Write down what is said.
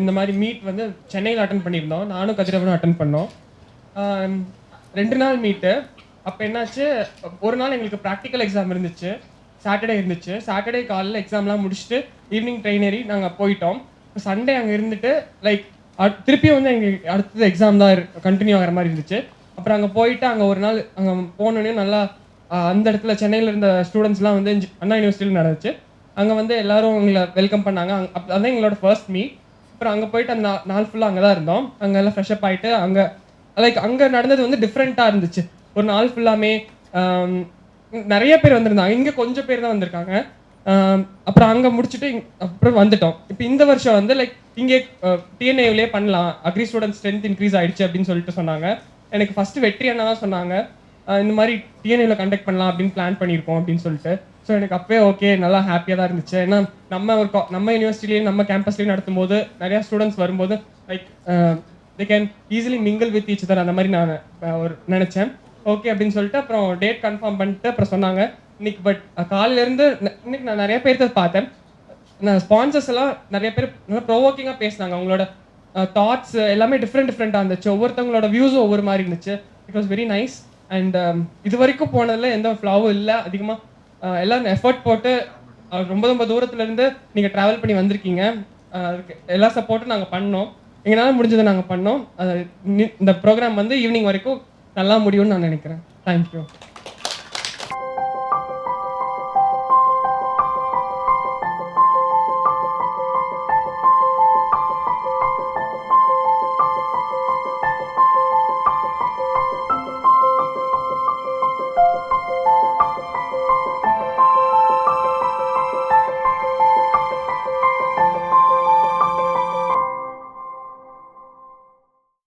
இந்த மாதிரி மீட் வந்து சென்னையில் அட்டன் பண்ணியிருந்தோம். நானும் கதிரவனும் அட்டன் பண்ணோம். 2 நாள் மீட்டு. அப்போ என்னாச்சு, ஒரு நாள் எங்களுக்கு ப்ராக்டிக்கல் எக்ஸாம் இருந்துச்சு. சாட்டர்டே இருந்துச்சு. சாட்டர்டே காலையில் எக்ஸாம்லாம் முடிச்சுட்டு ஈவினிங் ட்ரெயின் ஏறி நாங்கள் போயிட்டோம். இப்போ சண்டே அங்கே இருந்துட்டு லைக் திருப்பியும் வந்து எங்களுக்கு அடுத்தது எக்ஸாம் தான் கண்டினியூ ஆகிற மாதிரி இருந்துச்சு. அப்புறம் அங்கே போயிட்டு அங்கே ஒரு நாள் அங்கே போனோடனே நல்லா அந்த இடத்துல சென்னையில் இருந்த ஸ்டூடெண்ட்ஸ்லாம் வந்து அண்ணா யூனிவர்சிட்டியில் நடந்துச்சு. அங்கே வந்து எல்லாரும் எங்களை வெல்கம் பண்ணாங்க. அதுதான் எங்களோட ஃபர்ஸ்ட் மீட். அப்புறம் அங்கே போயிட்டு அந்த நாள் ஃபுல்லாக அங்கே தான் இருந்தோம். அங்கே எல்லாம் ஃப்ரெஷ்அப் ஆகிட்டு அங்கே லைக் அங்கே நடந்தது வந்து டிஃப்ரெண்ட்டாக இருந்துச்சு. ஒரு நாள் ஃபுல்லாமே நிறைய பேர் வந்திருந்தாங்க. இங்கே கொஞ்சம் பேர் தான் வந்திருக்காங்க. அப்புறம் அங்கே முடிச்சுட்டு அப்புறம் வந்துட்டோம். இப்போ இந்த வருஷம் வந்து லைக் இங்கே டிஎன்ஏவிலே பண்ணலாம், அக்ரி ஸ்டூடெண்ட் ஸ்ட்ரென்த் இன்க்ரீஸ் ஆயிடுச்சு அப்படின்னு சொல்லிட்டு சொன்னாங்க. எனக்கு ஃபர்ஸ்ட் வெற்றி அண்ணா தான் சொன்னாங்க, இந்த மாதிரி டிஎன்ஏவில் கண்டக்ட் பண்ணலாம் அப்படின்னு பிளான் பண்ணியிருக்கோம் அப்படின்னு சொல்லிட்டு. ஸோ எனக்கு அப்பவே ஓகே, நல்லா ஹாப்பியாக தான் இருந்துச்சு. ஏன்னா நம்ம யூனிவர்சிட்டிலேயும் நம்ம கேம்பஸ்லேயும் நடத்தும் போது நிறையா ஸ்டூடெண்ட்ஸ் வரும்போது like they can easily mingle with each other, அந்த மாதிரி நான் ஒரு நினச்சேன். ஓகே அப்படின்னு சொல்லிட்டு அப்புறம் டேட் கன்ஃபார்ம் பண்ணிட்டு அப்புறம் சொன்னாங்க இன்னைக்கு. பட் காலையிலேருந்து இன்னைக்கு நான் நிறைய பேர்த்த பார்த்தேன். நான் ஸ்பான்சர்ஸ் எல்லாம் நிறைய பேர் நல்லா ப்ரோவோக்கிங்காக பேசினாங்க. அவங்களோட தாட்ஸ் எல்லாமே டிஃப்ரெண்ட்டாக இருந்துச்சு. ஒவ்வொருத்தவங்களோட வியூஸும் ஒவ்வொரு மாதிரி இருந்துச்சு. It was very nice. And இது வரைக்கும் போனதில் எந்த ஃப்ளாவும் இல்லை. அதிகமாக எல்லாம் எஃபர்ட் போட்டு ரொம்ப ரொம்ப தூரத்துலேருந்து நீங்கள் ட்ராவல் பண்ணி வந்திருக்கீங்க. அதுக்கு எல்லா சப்போர்ட்டும் நாங்கள் பண்ணோம். எங்களால் முடிஞ்சதை நாங்கள் பண்ணோம். இந்த ப்ரோக்ராம் வந்து ஈவினிங் வரைக்கும் நல்லா முடியும்னு நான் நினைக்கிறேன். தேங்க்யூ.